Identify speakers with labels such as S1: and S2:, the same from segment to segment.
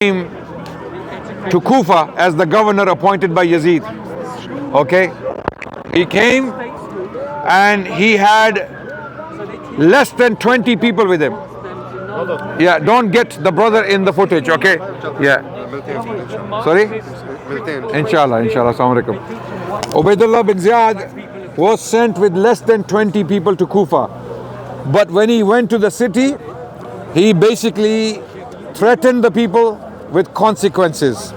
S1: came to Kufa as the governor appointed by Yazid. Okay, he came and he had less than 20 people with him. Yeah, don't get the brother in the footage. Okay, yeah. Sorry, inshallah. Assalamu alaikum. Ubaidullah bin Ziyad was sent with less than 20 people to Kufa, but when he went to the city, he basically threatened the people with consequences,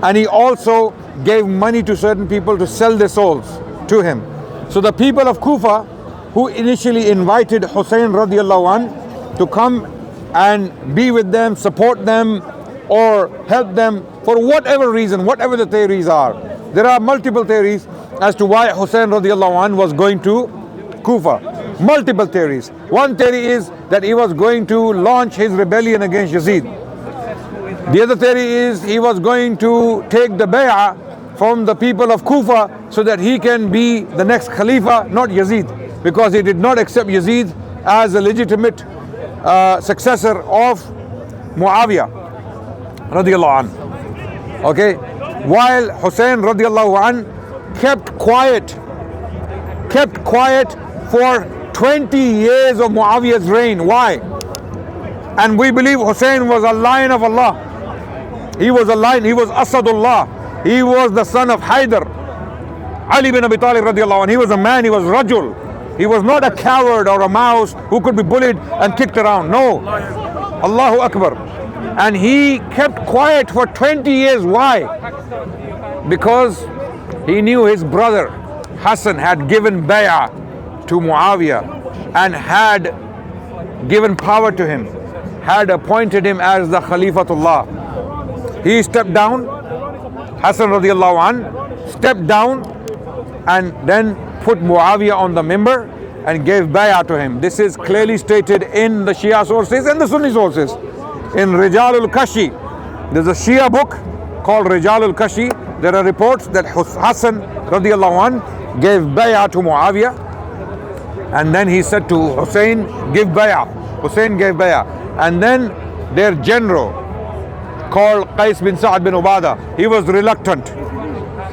S1: and he also gave money to certain people to sell their souls to him. So the people of Kufa, who initially invited Hussein radiallahu anh to come and be with them, support them or help them for whatever reason, whatever the theories are. There are multiple theories as to why Hussein radiallahu anh was going to Kufa. Multiple theories. One theory is that he was going to launch his rebellion against Yazid. The other theory is he was going to take the bay'ah from the people of Kufa so that he can be the next Khalifa, not Yazid, because he did not accept Yazid as a legitimate successor of Muawiya radiallahu anh. Okay, while Hussein radiallahu anh kept quiet for 20 years of Muawiya's reign. Why? And we believe Hussein was a lion of Allah. He was a lion, he was Asadullah. He was the son of Haidar. Ali bin Abi Talib radiallahu anh, he was a man, he was Rajul. He was not a coward or a mouse who could be bullied and kicked around. No. Allahu Akbar. And he kept quiet for 20 years. Why? Because he knew his brother Hassan had given bay'ah to Muawiya and had given power to him, had appointed him as the Khalifatullah. He stepped down, Hassan radiallahu anh stepped down and then put Muawiya on the minbar and gave bay'ah to him. This is clearly stated in the Shia sources and the Sunni sources. In Rijalul Kashi, there's a Shia book called Rijalul Kashi. There are reports that Hassan radiallahu anh gave bay'ah to Muawiya, and then he said to Hussein, give bay'ah. Hussein gave bay'ah. And then their general called Qais bin Sa'ad bin Ubadah, he was reluctant.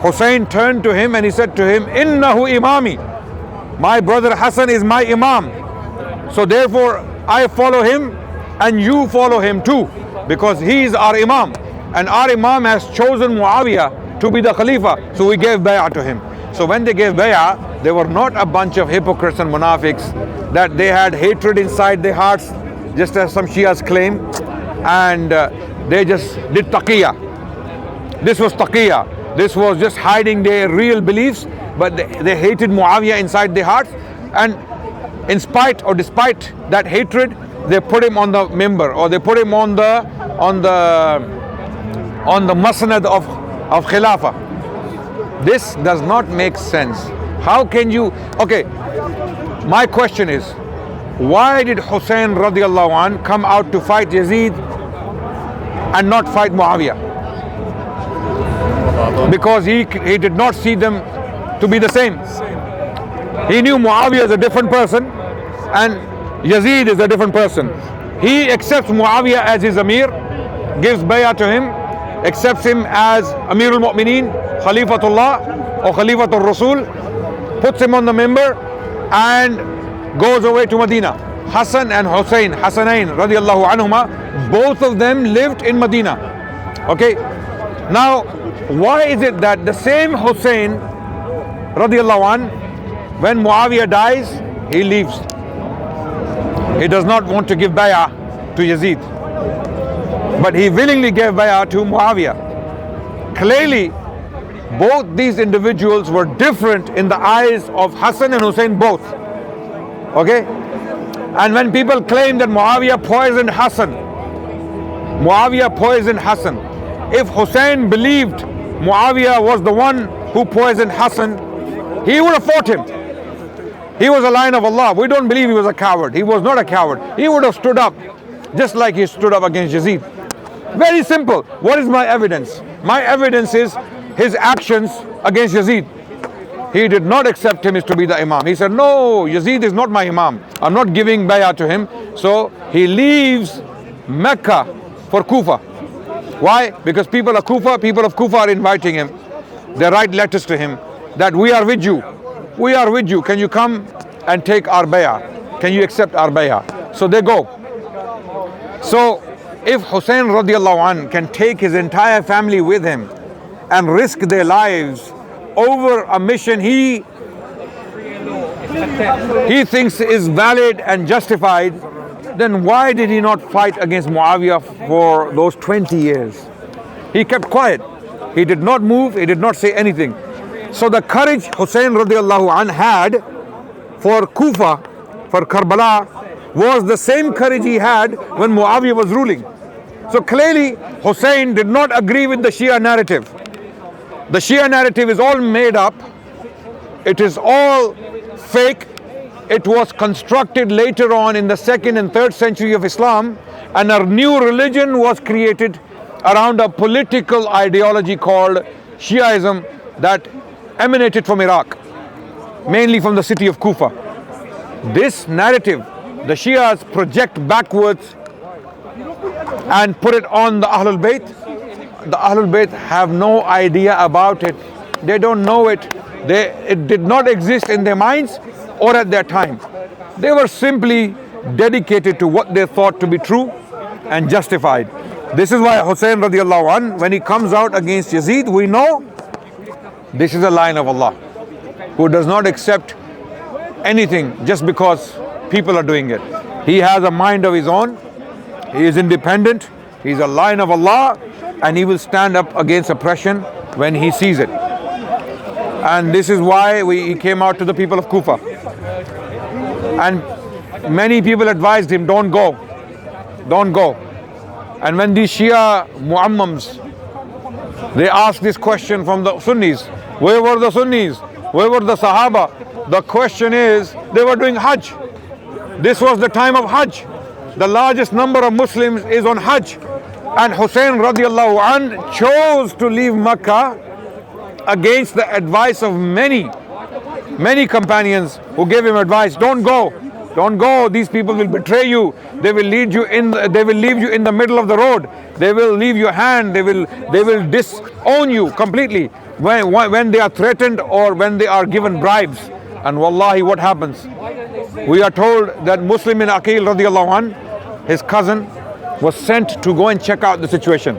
S1: Hussein turned to him and he said to him, Innahu imami. My brother Hassan is my imam. So therefore I follow him and you follow him too, because he is our imam. And our imam has chosen Muawiya to be the Khalifa. So we gave bay'ah to him. So when they gave bay'ah, they were not a bunch of hypocrites and munafiqs, that they had hatred inside their hearts, just as some Shias claim, and they just did taqiyya. This was taqiyya. This was just hiding their real beliefs, but they hated Muawiya inside their hearts, and in spite or despite that hatred, they put him on the minbar, or they put him on the masnad of Khilafah. This does not make sense. How can you? Okay, my question is, why did Hussein radiallahu anh come out to fight Yazid and not fight Muawiya? Because he did not see them to be the same. He knew Muawiya is a different person and Yazid is a different person. He accepts Muawiya as his Amir, gives bay'ah to him, accepts him as Amirul Mu'mineen, Khalifatullah or Khalifatul Rasul, puts him on the minbar and goes away to Medina. Hassan and Hussein, Hassanain radiallahu anhuma, both of them lived in Medina. Okay, now why is it that the same Hussein radiallahu anh, when Muawiya dies, he leaves? He does not want to give bay'ah to Yazid, but he willingly gave bay'ah to Muawiya. Clearly, both these individuals were different in the eyes of Hassan and Hussein both. Okay? And when people claim that Muawiya poisoned Hassan, if Hussein believed Muawiya was the one who poisoned Hassan, he would have fought him. He was a lion of Allah. We don't believe he was a coward. He was not a coward. He would have stood up just like he stood up against Yazid. Very simple. What is my evidence? My evidence is his actions against Yazid. He did not accept him as to be the Imam. He said, no, Yazid is not my Imam. I'm not giving bay'ah to him. So he leaves Mecca for Kufa. Why? Because people of Kufa are inviting him. They write letters to him that we are with you. We are with you. Can you come and take our bay'ah? Can you accept our bay'ah? So they go. So if Hussein radiallahu anh can take his entire family with him and risk their lives over a mission he thinks is valid and justified, then why did he not fight against Muawiya for those 20 years? He kept quiet. He did not move. He did not say anything. So the courage Hussein radiallahu anh had for Kufa, for Karbala, was the same courage he had when Muawiya was ruling. So clearly Hussein did not agree with the Shia narrative. The Shia narrative is all made up. It is all fake. It was constructed later on in the 2nd and 3rd century of Islam, and a new religion was created around a political ideology called Shiaism that emanated from Iraq, mainly from the city of Kufa. This narrative, the Shias project backwards and put it on the Ahlul Bayt. The Ahlul Bayt have no idea about it. They don't know it. It did not exist in their minds or at their time. They were simply dedicated to what they thought to be true and justified. This is why Hussein radiallahu anh, when he comes out against Yazid, we know this is a line of Allah, who does not accept anything just because people are doing it. He has a mind of his own. He is independent. He's a line of Allah, and he will stand up against oppression when he sees it. And this is why he came out to the people of Kufa. And many people advised him, don't go. Don't go. And when these Shia Muammams, they asked this question from the Sunnis, where were the Sunnis? Where were the Sahaba? The question is, they were doing Hajj. This was the time of Hajj. The largest number of Muslims is on Hajj. And Hussein radiallahu anh chose to leave Makkah against the advice of many companions who gave him advice. Don't go. Don't go. These people will betray you. They will leave you in the middle of the road. They will leave your hand. They will disown you completely when they are threatened or when they are given bribes. And wallahi, what happens? We are told that Muslim bin Aqil radiallahu anh, his cousin, was sent to go and check out the situation.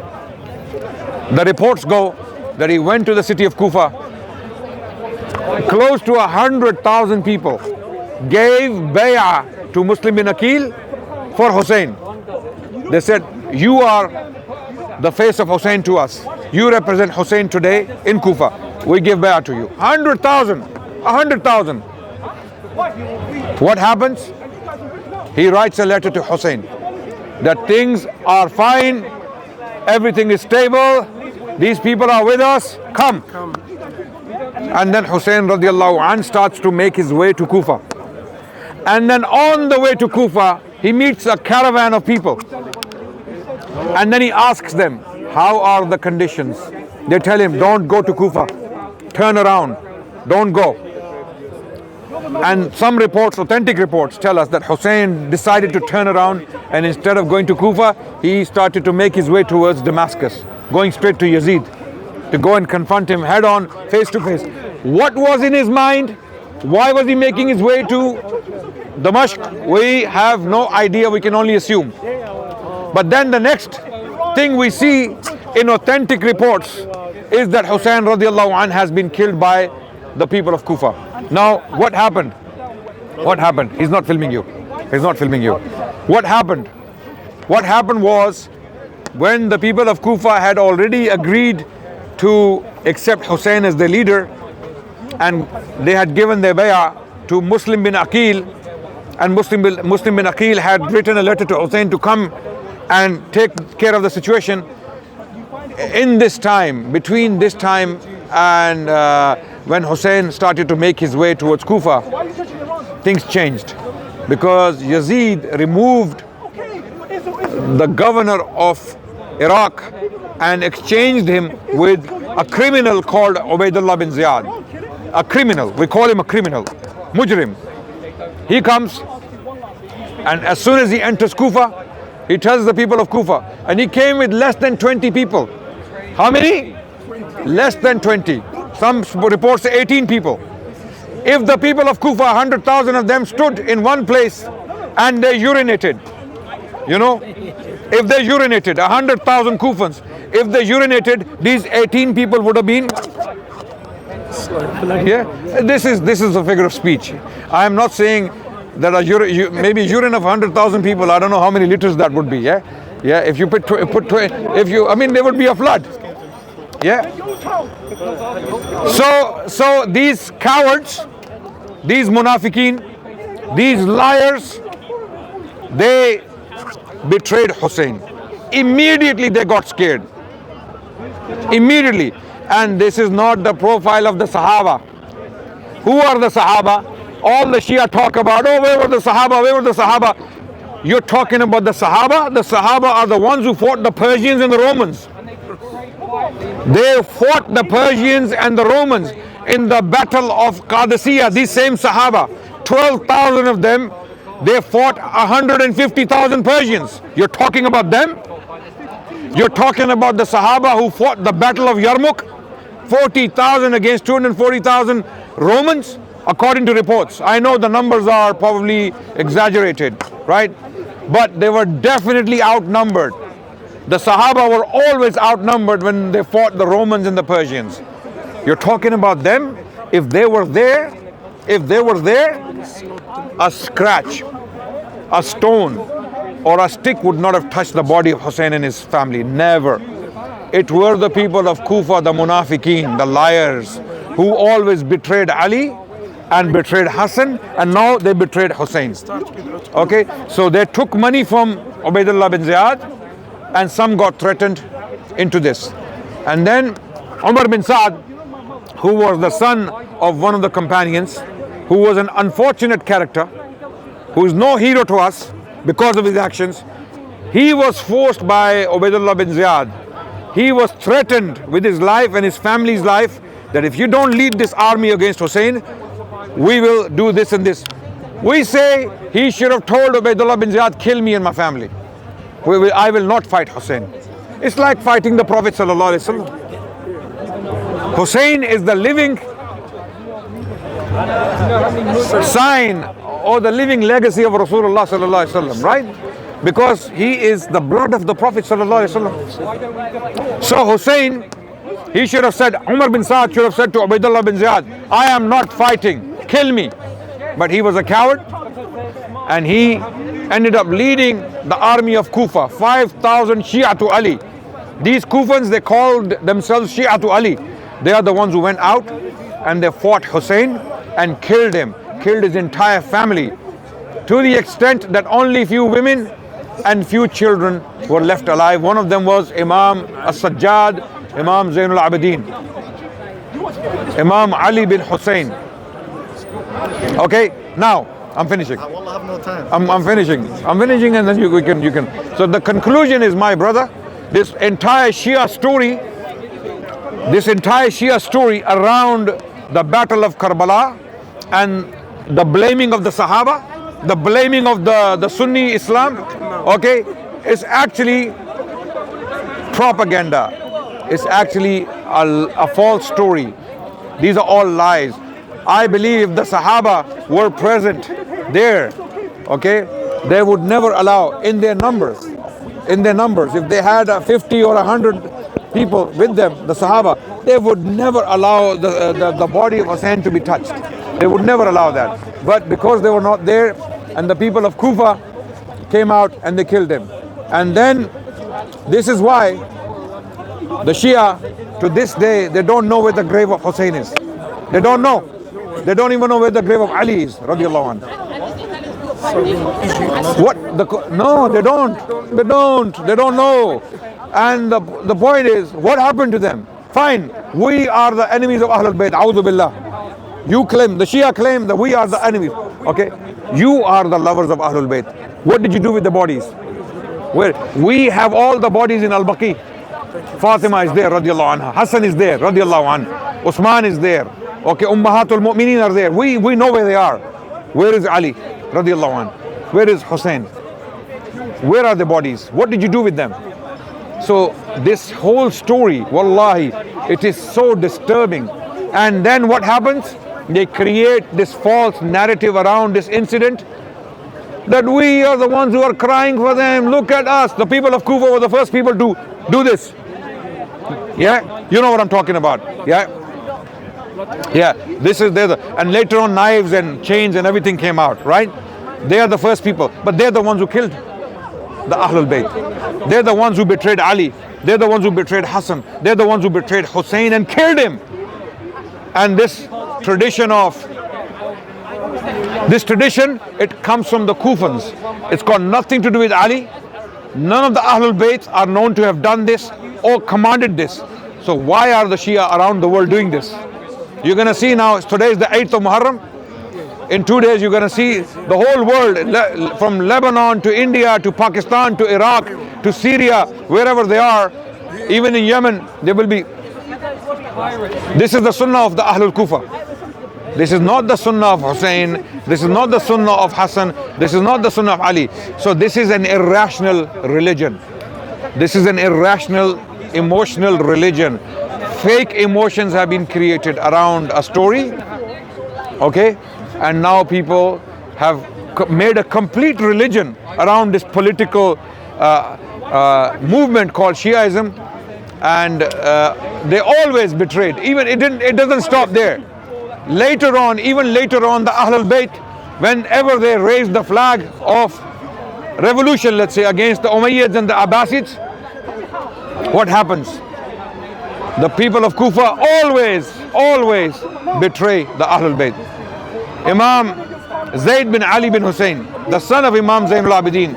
S1: The reports go that he went to the city of Kufa. Close to 100,000 people gave bay'ah to Muslim bin Aqil for Hussein. They said, you are the face of Hussein to us. You represent Hussein today in Kufa. We give bay'ah to you. 100,000. What happens? He writes a letter to Hussein that things are fine, everything is stable, these people are with us, come. And then Hussein radiallahu anh starts to make his way to Kufa. And then on the way to Kufa, he meets a caravan of people. And then he asks them, how are the conditions? They tell him, don't go to Kufa, turn around, don't go. And some reports, authentic reports, tell us that Hussein decided to turn around, and instead of going to Kufa, he started to make his way towards Damascus, going straight to Yazid, to go and confront him head on, face to face. What was in his mind? Why was he making his way to Damascus? We have no idea, we can only assume. But then the next thing we see in authentic reports is that Hussein radiallahu anh has been killed by the people of Kufa. Now, what happened? What happened? He's not filming you. He's not filming you. What happened? What happened was, when the people of Kufa had already agreed to accept Hussein as their leader, and they had given their bay'ah to Muslim bin Aqil, and Muslim bin Aqil had written a letter to Hussein to come and take care of the situation. In this time, between this time and when Hussein started to make his way towards Kufa, things changed, because Yazid removed the governor of Iraq and exchanged him with a criminal called Ubaidullah bin Ziyad. A criminal, we call him a criminal, mujrim. He comes, and as soon as he enters Kufa, He tells the people of Kufa, and he came with less than 20 people. How many? Less than 20. Some reports say 18 people. If the people of Kufa, 100,000 of them stood in one place and they urinated, if they urinated, 100,000 Kufans, if they urinated, these 18 people would have been. Yeah, this is a figure of speech. I am not saying that maybe urine of 100,000 people. I don't know how many liters that would be. Yeah. If you there would be a flood. Yeah. So these cowards, these munafiqeen, these liars, they betrayed Hussein. Immediately they got scared. Immediately. And this is not the profile of the Sahaba. Who are the Sahaba? All the Shia talk about, where were the Sahaba? Where were the Sahaba? You're talking about the Sahaba? The Sahaba are the ones who fought the Persians and the Romans. They fought the Persians and the Romans in the battle of Qadisiyah. These same Sahaba, 12,000 of them, they fought 150,000 Persians. You're talking about them? You're talking about the Sahaba who fought the battle of Yarmouk, 40,000 against 240,000 Romans, according to reports. I know the numbers are probably exaggerated, right? But they were definitely outnumbered. The Sahaba were always outnumbered when they fought the Romans and the Persians. You're talking about them? If they were there, a scratch, a stone, or a stick would not have touched the body of Hussein and his family. Never. It were the people of Kufa, the munafiqeen, the liars, who always betrayed Ali and betrayed Hassan, and now they betrayed Hussein. Okay, so they took money from Ubaidullah bin Ziyad, and some got threatened into this. And then Umar bin Saad, who was the son of one of the companions, who was an unfortunate character, who is no hero to us because of his actions, he was forced by Ubaidullah bin Ziyad. He was threatened with his life and his family's life that if you don't lead this army against Hussein, we will do this and this. We say he should have told Ubaidullah bin Ziyad, kill me and my family. I will not fight Hussein. It's like fighting the Prophet sallallahu alaihi wasallam. Hussein is the living sign or the living legacy of Rasulullah sallallahu alaihi wasallam, right? Because he is the blood of the Prophet sallallahu alaihi wasallam. So Hussein, he should have said, Umar bin Saad should have said to Ubaidullah bin Ziyad, I am not fighting, kill me. But he was a coward, and he ended up leading the army of Kufa, 5,000 Shia to Ali. These Kufans, they called themselves Shia to Ali. They are the ones who went out and they fought Hussein and killed him, killed his entire family, to the extent that only few women and few children were left alive. One of them was Imam As-Sajjad, Imam Zainul Abidin, Imam Ali bin Hussein. Okay, now I'm finishing.
S2: I will have no time.
S1: I'm finishing, and then you can. So the conclusion is, my brother, this entire Shia story around the battle of Karbala and the blaming of the Sahaba, the blaming of the Sunni Islam, okay, is actually propaganda. It's actually a false story. These are all lies. I believe if the Sahaba were present there, okay, they would never allow in their numbers, if they had 50 or 100 people with them, the Sahaba, they would never allow the body of Hussein to be touched. They would never allow that. But because they were not there, and the people of Kufa came out and they killed him. And then this is why the Shia, to this day, they don't know where the grave of Hussein is. They don't know. They don't even know where the grave of Ali is, radiallahu anhu. No, they don't know. And the point is, what happened to them? Fine, we are the enemies of Ahlul Bayt, a'udhu billah. You claim, the Shia claim that we are the enemies. Okay, you are the lovers of Ahlul Bayt. What did you do with the bodies? Where we have all the bodies in Al-Baqi. Fatima is there, radiallahu anha. Hassan is there, radiallahu anhu. Usman is there. Okay, Ummahatul Mu'mineen are there. We know where they are. Where is Ali, radiallahu anhu? Where is Hussein? Where are the bodies? What did you do with them? So this whole story, wallahi, it is so disturbing. And then what happens? They create this false narrative around this incident, that we are the ones who are crying for them. Look at us. The people of Kufa were the first people to do this. Yeah, you know what I'm talking about. Yeah, yeah. This is there, and later on, knives and chains and everything came out. Right? They are the first people, but they're the ones who killed the Ahlul Bayt. They're the ones who betrayed Ali. They're the ones who betrayed Hassan. They're the ones who betrayed Hussein and killed him. And this tradition, it comes from the Kufans. It's got nothing to do with Ali. None of the Ahlul Bayt are known to have done this or commanded this. So why are the Shia around the world doing this? You're going to see now, today is the 8th of Muharram. In 2 days, you're going to see the whole world, from Lebanon to India to Pakistan to Iraq to Syria, wherever they are, even in Yemen, they will be. This is the sunnah of the Ahlul Kufa. This is not the sunnah of Hussein. This is not the sunnah of Hassan. This is not the sunnah of Ali. So this is an irrational religion. This is an irrational, emotional religion. Fake emotions have been created around a story. Okay? And now people have made a complete religion around this political movement called Shiaism. And they always betrayed. Even it doesn't stop there. Later on, even later on, the Ahlul Bayt, whenever they raised the flag of revolution, let's say, against the Umayyads and the Abbasids, what happens? The people of Kufa always betray the Ahlul Bayt. Imam Zayd bin Ali bin Hussein, the son of Imam Zainul Abidin,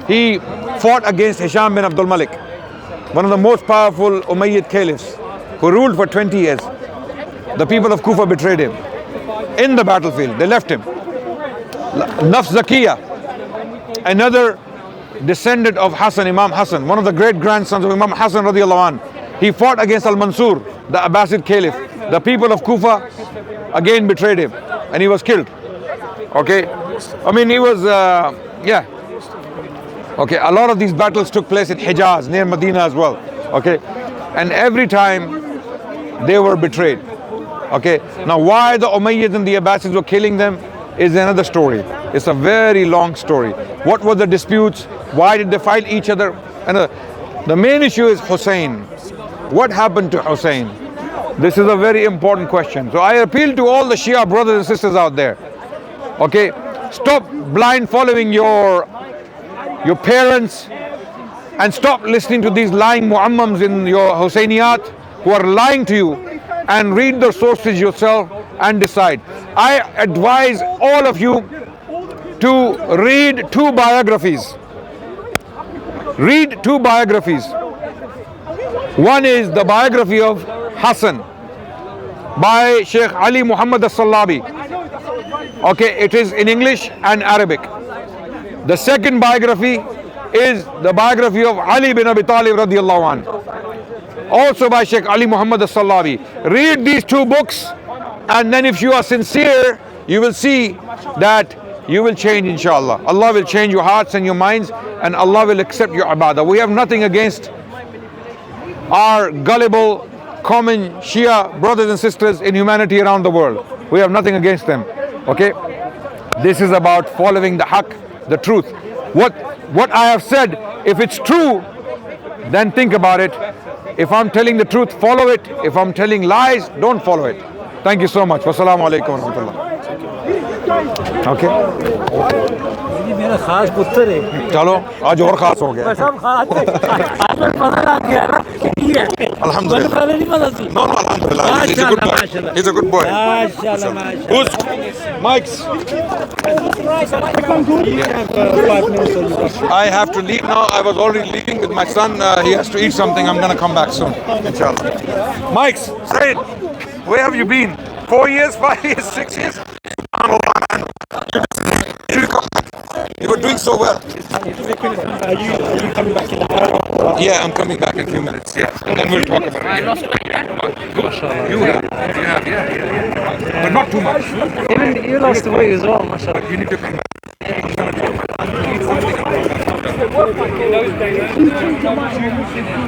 S1: he fought against Hisham bin Abdul Malik, one of the most powerful Umayyad caliphs, who ruled for 20 years. The people of Kufa betrayed him in the battlefield. They left him. Nafs Zakiya, another descendant of Hassan, Imam Hassan, one of the great grandsons of Imam Hassan radiallahu anh, he fought against Al-Mansur, the Abbasid caliph. The people of Kufa again betrayed him, and he was killed. Okay, I mean, he was, yeah. Okay, a lot of these battles took place in Hijaz, near Medina as well. Okay, and every time they were betrayed. Okay, now why the Umayyads and the Abbasids were killing them is another story. It's a very long story. What were the disputes? Why did they fight each other? And the main issue is Hussein. What happened to Hussein? This is a very important question. So I appeal to all the Shia brothers and sisters out there. Okay, stop blind following your parents, and stop listening to these lying muammams in your Husseiniat who are lying to you, and read the sources yourself and decide. I advise all of you to read 2 biographies. Read 2 biographies. One is the biography of Hassan by Sheikh Ali Muhammad al-Sallabi. Okay, it is in English and Arabic. The second biography is the biography of Ali bin Abi Talib radiallahu anh, also by Sheikh Ali Muhammad al-Sallabi. Read these 2 books, and then if you are sincere, you will see that you will change, inshallah. Allah will change your hearts and your minds, and Allah will accept your ibadah. We have nothing against our gullible, common Shia brothers and sisters in humanity around the world. We have nothing against them. Okay? This is about following the haqq, the truth. What I have said, if it's true, then think about it. If I'm telling the truth, follow it. If I'm telling lies, don't follow it. Thank you so much. Wassalamu alaikum wa rahmatullah. Okay.
S2: मेरा खास पुत्र है
S1: चलो आज और खास हो गया
S2: सब खास है आज पता लग गया ना
S1: अल्हम्दुलिल्लाह
S2: नहीं पता थी
S1: no alhamdulillah he's a good boy
S2: माशाल्लाह
S1: who's Mike's I have to leave now. I was already leaving with my son. He has to eat something. I'm going to come back soon, inshallah. Mike's, say it. Where have you been? 4 years, 5 years, 6 years? You were doing so well.
S2: Are you coming back in the hour?
S1: Yeah, I'm coming back in a few minutes. Yeah, and then we'll talk about it. You have, yeah. But not too much.
S2: Even you lost the weight as well, mashallah.
S1: You need to come back.
S2: in those days.